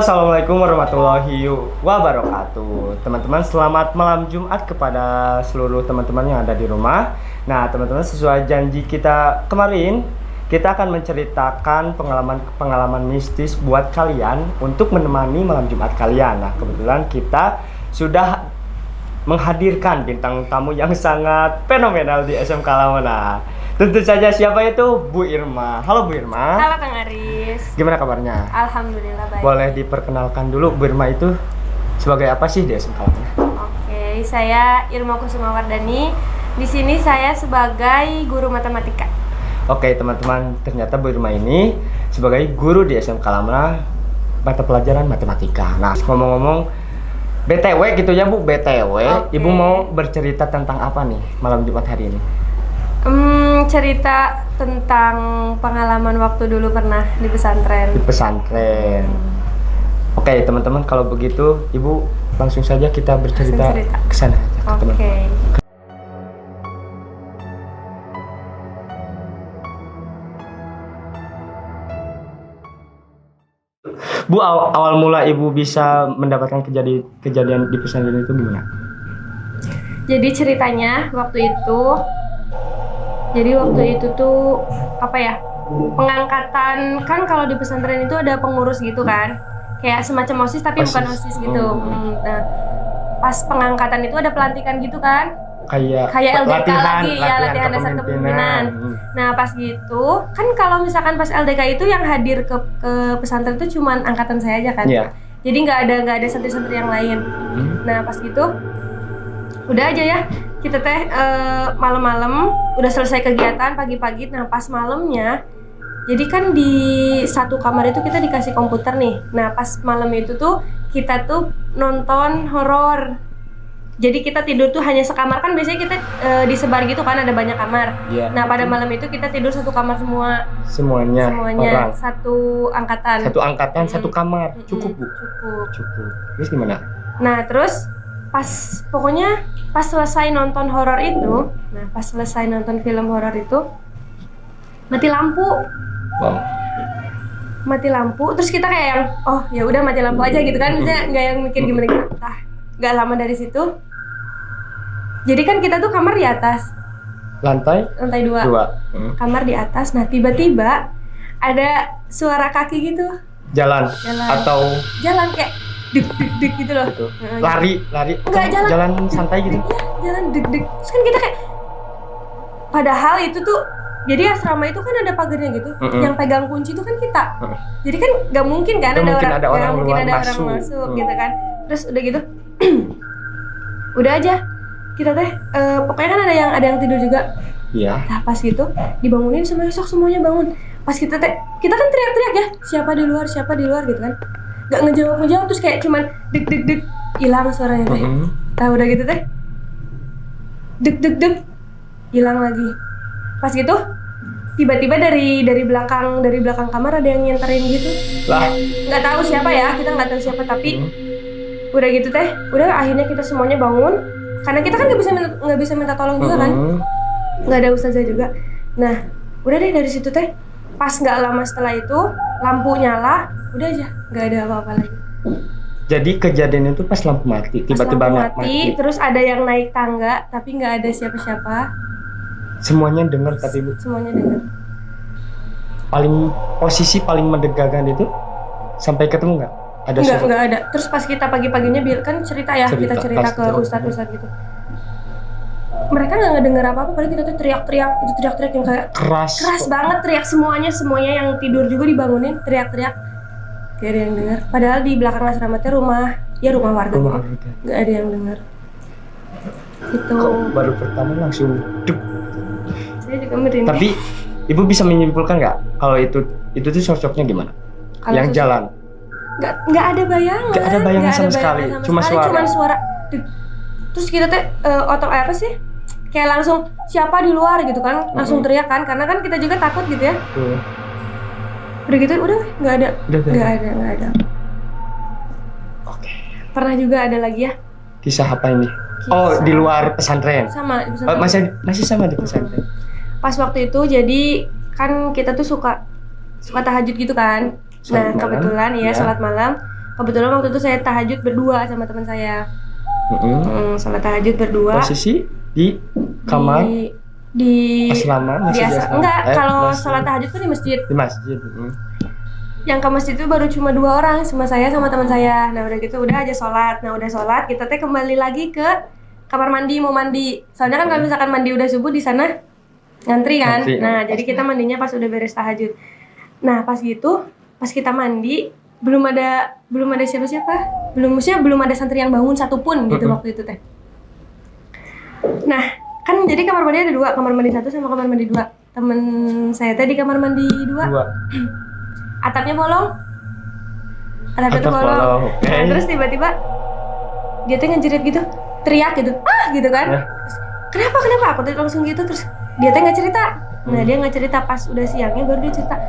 Assalamualaikum warahmatullahi wabarakatuh. Teman-teman, selamat malam Jumat kepada seluruh teman-teman yang ada di rumah. Nah, teman-teman, sesuai janji kita kemarin, kita akan menceritakan pengalaman mistis buat kalian untuk menemani malam Jumat kalian. Nah, kebetulan kita sudah menghadirkan bintang tamu yang sangat fenomenal di SMK Lamona. Tentu saja, siapa itu? Bu Irma. Halo Bu Irma. Halo Kang Aris. Gimana kabarnya? Alhamdulillah baik. Boleh diperkenalkan dulu Bu Irma itu sebagai apa sih di SMK Lamona? Oke, saya Irma Kusuma Wardani. Di sini saya sebagai guru matematika. Oke teman-teman, ternyata Bu Irma ini sebagai guru di SMK Lamona mata pelajaran matematika. Nah, ngomong-ngomong BTW gitu ya Bu, BTW, Oke. Ibu mau bercerita tentang apa nih malam Jumat hari ini? Cerita tentang pengalaman waktu dulu pernah di pesantren. Di pesantren. Oke teman-teman, kalau begitu Ibu langsung saja kita bercerita Langsung cerita. ke sana aja ke Oke. teman-teman. Bu, awal mula Ibu bisa mendapatkan kejadian di pesantren itu gimana? Jadi ceritanya waktu itu tuh apa ya? Pengangkatan kan kalau di pesantren itu ada pengurus gitu kan. Kayak semacam OSIS tapi bukan OSIS gitu. Nah, pas pengangkatan itu ada pelantikan gitu kan. Kayak LDK lagi ya, latihan dasar kepemimpinan. Nah pas gitu kan kalau misalkan pas LDK itu yang hadir ke pesantren itu cuman angkatan saya aja kan. Iya. Jadi nggak ada santri-santri yang lain. Nah pas gitu udah aja ya kita teh malam-malam udah selesai kegiatan pagi-pagi. Nah pas malamnya jadi kan di satu kamar itu kita dikasih komputer nih. Nah pas malam itu tuh kita tuh nonton horor. Jadi kita tidur tuh hanya sekamar, kan biasanya kita disebar gitu kan, ada banyak kamar. Iya. Nah pada malam itu kita tidur satu kamar Semuanya orang. satu angkatan. Satu angkatan, satu kamar. Cukup Bu? Cukup. Terus gimana? Nah terus pokoknya pas selesai nonton horor itu, pas selesai nonton film horor itu mati lampu. Wow. Mati lampu, terus kita kayak yang oh ya udah mati lampu aja gitu kan, misalnya nggak yang mikir gimana. Nggak lama dari situ, jadi kan kita tuh kamar di atas, lantai 2. Kamar di atas. Nah tiba-tiba ada suara kaki gitu. Jalan. Atau jalan kayak deg gitu loh. gitu. Lari. Enggak, jalan santai gitu. Iya, jalan deg. Terus kan kita kayak, padahal itu tuh jadi asrama itu kan ada pagarnya gitu. Yang pegang kunci itu kan kita. Jadi kan nggak mungkin kan ada orang masuk gitu kan. Terus udah gitu udah aja kita teh pokoknya kan ada yang tidur juga. Iya. Nah pas gitu dibangunin sama esok semuanya bangun. Pas kita kan teriak-teriak ya, siapa di luar gitu kan. Nggak ngejawab terus kayak cuman deg hilang suaranya teh. Nah udah gitu teh deg hilang lagi. Pas gitu tiba-tiba dari belakang kamar ada yang nyenterin gitu. Lah, nggak tahu siapa ya, kita nggak tahu siapa, tapi udah gitu teh, udah akhirnya kita semuanya bangun karena kita kan nggak bisa minta tolong juga kan, nggak ada ustazah juga. Nah udah deh dari situ teh, pas nggak lama setelah itu lampu nyala, udah aja nggak ada apa-apa lagi. Jadi kejadian itu pas lampu mati, tiba-tiba mati. Terus ada yang naik tangga tapi nggak ada siapa-siapa. Semuanya dengar tapi Bu. Semuanya dengar. Posisi paling mendegakan itu sampai ketemu nggak? Nggak ada. Terus pas kita pagi-paginya kan kita cerita ke ustadz gitu. Mereka nggak ngedenger apa-apa, paling kita tuh teriak-teriak yang kayak keras banget, teriak semuanya yang tidur juga dibangunin, teriak-teriak. Gak ada yang dengar. Padahal di belakang asrama teh rumah warga. Nggak ada yang dengar. Itu. Baru pertama langsung duk. Saya juga merinding. Tapi Ibu bisa menyimpulkan nggak kalau itu tuh sosoknya gimana? Yang jalan? Nggak ada bayangan. Nggak ada bayangan sama sekali. Cuma suara. Terus kita teh apa sih? Kayak langsung siapa di luar gitu kan? Langsung teriak kan? Karena kan kita juga takut gitu ya. Udah gitu udah nggak ada. Nggak ada. Oke. Pernah juga ada lagi ya? Kisah apa ini? Oh, di luar pesantren. Sama di pesantren. Masih sama di pesantren. Pas waktu itu jadi kan kita tuh suka tahajud gitu kan. Nah kebetulan ya sholat malam Kebetulan waktu itu saya tahajud berdua sama teman saya. Salat tahajud berdua. Posisi di kamar di asrama masih biasa enggak, kalau salat tahajud tuh di masjid. Di masjid. Yang ke masjid itu baru cuma 2 orang, sama saya sama teman saya. Nah udah gitu udah aja sholat. Nah udah sholat kita teh kembali lagi ke kamar mandi mau mandi. Soalnya kan kalau misalkan mandi udah subuh di sana ngantri kan. Nah jadi kita mandinya pas udah beres tahajud. Nah pas gitu pas kita mandi belum ada siapa-siapa. Belum ada santri yang bangun satupun gitu waktu itu teh. Nah kan jadi kamar mandi ada 2, kamar mandi 1 sama kamar mandi 2. Temen saya teh di kamar mandi 2. Atapnya bolong. Atapnya tuh bolong. Okay. Nah, terus tiba-tiba dia tuh ngejerit gitu, teriak gitu, gitu kan. Terus, kenapa? Aku tuh langsung gitu, terus dia tuh nggak cerita. Nah dia nggak cerita, pas udah siangnya baru dia cerita.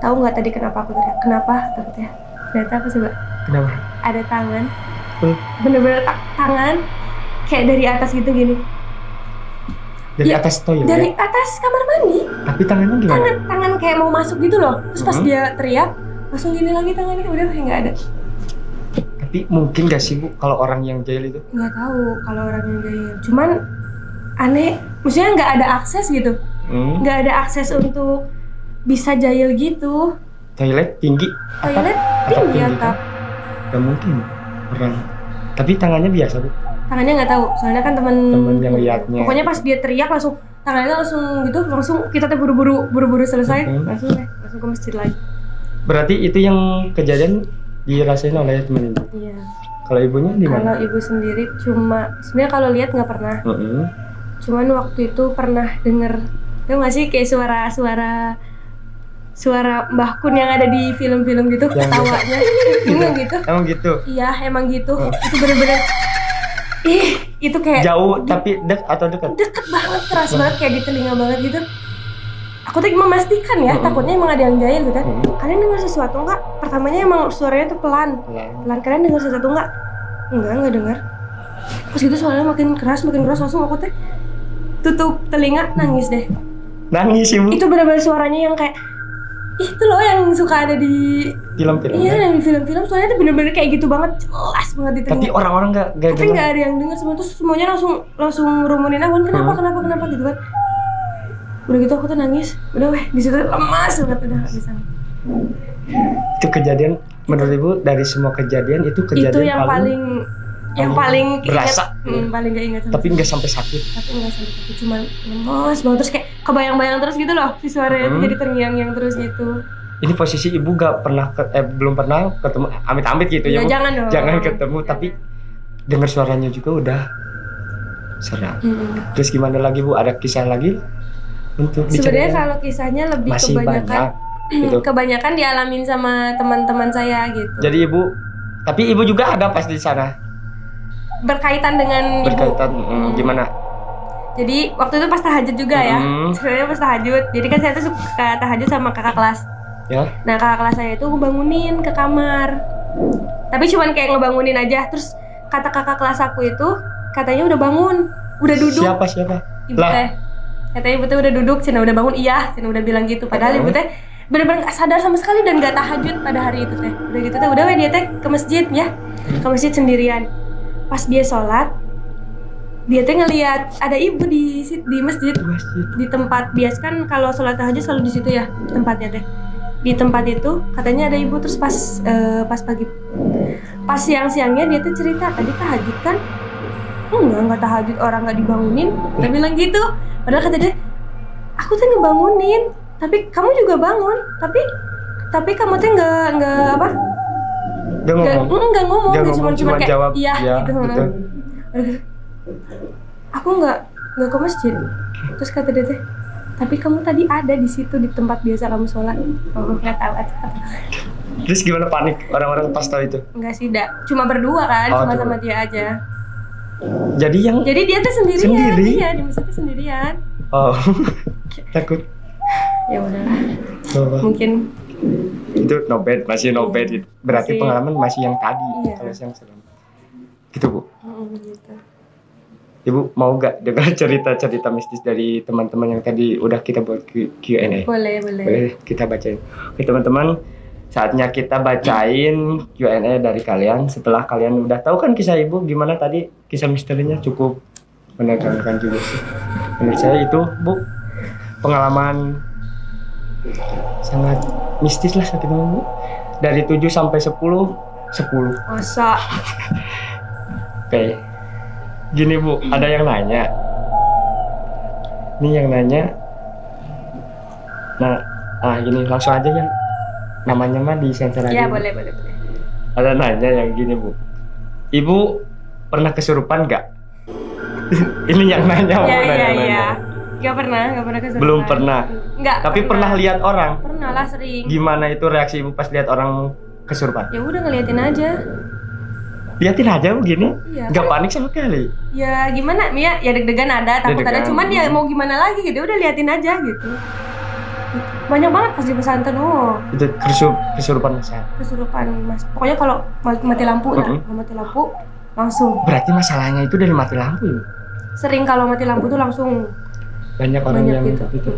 Tahu nggak tadi kenapa aku teriak? Kenapa? Takutnya. Ternyata apa coba? Kenapa? Ada tangan, bener-bener tangan kayak dari atas gitu gini. Dari atas toilet? Dari atas kamar mandi. Tapi tangannya gimana? Tangan kayak mau masuk gitu loh. Terus pas dia teriak, langsung gini lagi tangannya, udah kayak nggak ada. Tapi mungkin gak sih Bu kalau orang yang jahil itu? Nggak tahu kalau orang yang jahil. Cuman aneh, maksudnya nggak ada akses gitu. Nggak ada akses untuk bisa jahil gitu. Toilet tinggi? Toilet tinggi atap. Gak mungkin orang. Tapi tangannya biasa Bu? Tangannya nggak tahu, soalnya kan temen yang liatnya. Pokoknya pas dia teriak langsung tangannya langsung kita tuh buru-buru selesai, langsung ke masjid lagi. Berarti itu yang kejadian dirasain oleh temen ibu? Iya. Kalau ibunya di mana? Kalau ibu sendiri sebenarnya kalau lihat nggak pernah. Cuman waktu itu pernah denger, tahu nggak sih kayak suara Mbah Kun yang ada di film-film gitu, ketawanya. Emang gitu? Iya, emang gitu. Itu bener-bener itu kayak jauh tapi dekat? Deket banget, keras banget kayak di telinga banget gitu. Aku tuh memastikan ya, takutnya emang ada yang jahil gitu. Kalian dengar sesuatu nggak? Pertamanya emang suaranya tuh pelan. Kalian dengar sesuatu nggak? Nggak dengar. Terus gitu suaranya makin keras langsung aku teh tutup telinga, nangis deh. Nangis Ibu? Itu benar-benar suaranya yang kayak itu loh yang suka ada di film-film. Iya, yang di film-film suaranya tuh bener-bener kayak gitu banget, jelas banget di telinga. Tapi orang-orang nggak ada yang dengar semua, terus semuanya langsung rumunin aku, kenapa gitu kan. Udah gitu aku tuh nangis, udah di situ lemas banget, udah nggak bisa. Itu kejadian menurut Ibu dari semua kejadian itu kejadian yang paling berasa, paling gak ingat. Tapi nggak sampai sakit. Cuman lemas banget, terus kayak kebayang-bayang terus gitu loh, si suaranya itu jadi terngiang-ngiang terus gitu. Ini posisi Ibu belum pernah ketemu, amit-amit gitu ya Bu? Jangan dong. Jangan ketemu, tapi dengar suaranya juga udah seram. Terus gimana lagi Bu? Ada kisah lagi untuk bicara? Sebenarnya kalau kisahnya lebih masih kebanyakan gitu. Kebanyakan dialamin sama teman-teman saya gitu. Jadi Ibu juga ada pas di sana? Berkaitan dengan ibu. Gimana? Jadi waktu itu pas tahajud juga ya. Sebenarnya pas tahajud. Jadi kan saya tuh suka tahajud sama kakak kelas. Ya. Nah kakak kelas saya itu ngebangunin ke kamar. Tapi cuman kayak ngebangunin aja. Terus kata kakak kelas aku itu katanya udah bangun, udah duduk. Siapa? Ibu teh. Katanya ibu teh udah duduk, Cina udah bangun. Iya, Cina udah bilang gitu. Padahal ibu teh benar-benar nggak sadar sama sekali dan nggak tahajud pada hari itu teh. Udah gitu teh, udah dia teh ke masjid ya, ke masjid sendirian. Pas dia sholat, dia tuh ngelihat ada ibu di masjid, di tempat biasa kan kalau sholat tahajud selalu di situ ya tempatnya teh. Di tempat itu katanya ada ibu, terus pas siang-siangnya dia tuh cerita tadi tahajud kan? Enggak tahajud, orang nggak dibangunin. Dia bilang gitu. Padahal kata dia, aku tuh ngebangunin, tapi kamu juga bangun, tapi kamu tuh nggak apa? Nggak ngomong, cuma kayak jawab, iya gitu. Betul. Aku nggak ke masjid. Terus kata dia teh, tapi kamu tadi ada di situ di tempat biasa kamu sholat. Nggak tahu. Terus gimana, panik orang-orang pas tahu itu? Enggak sih, cuma berdua kan, cuma sama dia aja. Jadi dia tuh sendirian. Iya, di masjid tuh sendirian. Oh, takut. Ya udahlah. Mungkin itu masih no bad gitu. Berarti pengalaman masih yang tadi. Iya. Kalau yang serem gitu Bu. Gitu. Ibu mau gak dengar cerita mistis dari teman-teman yang tadi udah kita buat Q&A? Boleh Kita bacain. Oke teman-teman, saatnya kita bacain Q&A dari kalian. Setelah kalian udah tahu kan kisah ibu gimana tadi, kisah misterinya cukup menegangkan juga sih. Menurut saya itu Bu pengalaman sangat mistis lah sakit Bu. Dari 7 sampai 10. Masa? Oke. Gini Bu, ada yang nanya. Ini yang nanya. Nah, gini langsung aja yang namanya mah disensor aja. Ya, Bu. boleh. Ada nanya yang gini Bu. Ibu pernah kesurupan nggak? Ini yang nanya Bu. Iya. Gak pernah kesurupan. Belum pernah. Enggak. Tapi pernah lihat orang. Pernah lah, sering. Gimana itu reaksi Ibu pas lihat orang kesurupan? Ya udah ngeliatin aja. Liatin aja begini. Iya. Nggak panik sama sekali. Ya gimana Mia? Ya deg-degan ada, takut ada, Deg-degan. cuman ya mau gimana lagi gitu. Udah liatin aja gitu. Banyak banget pas di pesantren, Itu kesurupan masalah. kesurupan Mas. Pokoknya kalau mati lampu lah, kalau mati lampu langsung. Berarti masalahnya itu dari mati lampu ya? Sering kalau mati lampu tuh langsung Banyak orang banyak yang gitu. itu.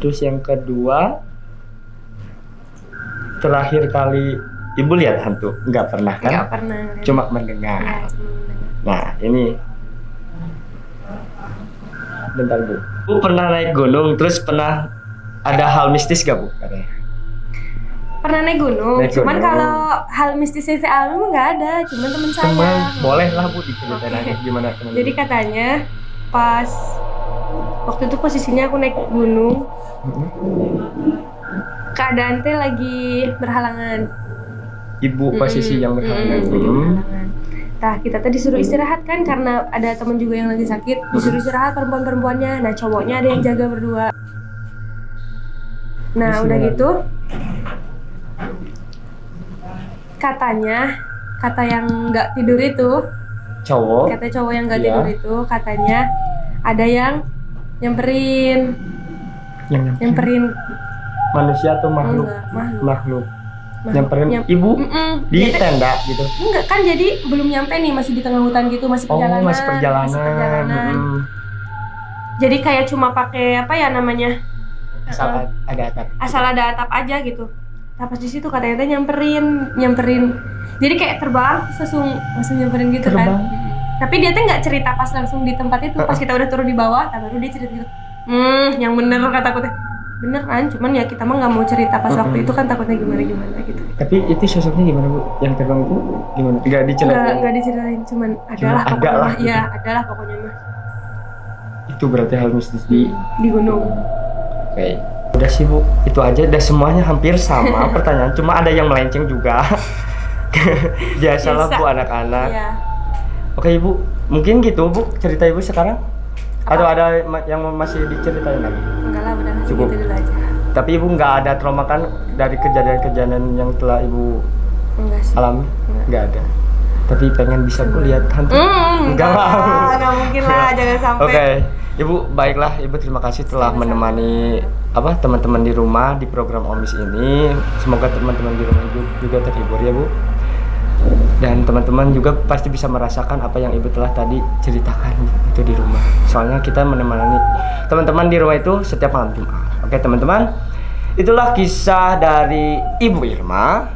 Terus yang kedua, terakhir kali Ibu lihat hantu? Nggak pernah kan? Nggak pernah. Cuma mendengar. Ya, cuma mendengar. Nah, ini. Bentar Bu. Bu pernah naik gunung, terus pernah ada hal mistis gak Bu? Katanya. Pernah naik gunung, Naik cuman gunung. kalau hal mistisnya si Almi nggak ada, cuman temen saya. Teman, boleh lah Bu diceritain Oke. aja gimana teman. Jadi katanya pas waktu itu posisinya aku naik gunung, keadaan teh lagi berhalangan. Ibu posisi yang berhalangan. lagi berhalangan. Nah, kita tadi disuruh istirahat kan karena ada teman juga yang lagi sakit, disuruh istirahat perempuan-perempuannya. Nah, cowoknya ada yang jaga berdua. Nah, Terus udah gimana? gitu katanya, kata yang nggak tidur itu, Cowok. kata cowok yang nggak Iya. tidur itu katanya ada yang nyamperin Yang manusia atau makhluk? enggak, makhluk. Makhluk. Nyamperin ibu di Dia teh- tenda gitu. enggak kan, jadi belum nyampe nih, masih di tengah hutan gitu, masih Oh, perjalanan. masih perjalanan. Jadi kayak cuma pakai apa ya namanya, Asal ada atap. asal ada atap aja gitu. Nah, pas di situ katanya teh nyamperin. Jadi kayak terbang, langsung nyamperin gitu Terbang. kan. Tapi dia teh nggak cerita pas langsung di tempat itu, pas kita udah turun di bawah, baru dia cerita gitu. Yang bener kataku teh. Bener kan, cuman ya kita mah nggak mau cerita pas waktu itu kan, takutnya gimana gitu. Tapi itu sosoknya gimana Bu? Yang terbang itu gimana? Enggak diceritain. Nggak diceritain, cuman adalah ada pokoknya. lah, Iya, adalah pokoknya mah Itu berarti hal mistis di. di gunung. Oke. Udah sih Bu, itu aja. Udah semuanya hampir sama pertanyaan. Cuma ada yang melenceng juga. Biasalah Biasa. Bu anak-anak. Iya. Oke Ibu, mungkin gitu Bu cerita Ibu sekarang. Atau ada yang masih diceritain lagi? Enggak lah, udah Cukup. segitu dulu aja. Tapi Ibu nggak ada trauma kan dari kejadian-kejadian yang telah Ibu Enggak sih. alami? Nggak ada. Tapi pengen bisa Bu lihat hantu? Enggak lah, enggak mungkin lah, jangan sampai. Oke, Ibu baiklah, Ibu terima kasih telah Sama-sama. menemani teman-teman di rumah di program Omis ini. Semoga teman-teman di rumah juga terhibur ya Bu. Dan teman-teman juga pasti bisa merasakan apa yang Ibu telah tadi ceritakan itu di rumah. Soalnya kita menemani teman-teman di rumah itu setiap malam Jumat. Oke teman-teman, itulah kisah dari Ibu Irma,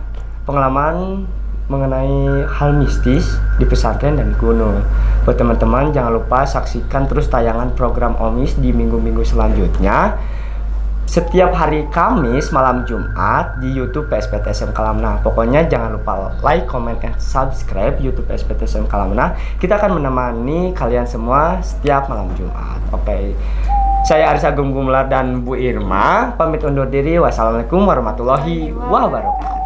pengalaman mengenai hal mistis di pesantren dan gunung. Buat teman-teman jangan lupa saksikan terus tayangan program Omis di minggu-minggu selanjutnya. Setiap hari Kamis malam Jumat di YouTube PSPT SMK Lamna. Pokoknya jangan lupa like, comment, and subscribe YouTube PSPT SMK Lamna. Kita akan menemani kalian semua setiap malam Jumat. Oke. Saya Aris Agung Gumelar dan Bu Irma pamit undur diri. Wassalamualaikum warahmatullahi wabarakatuh.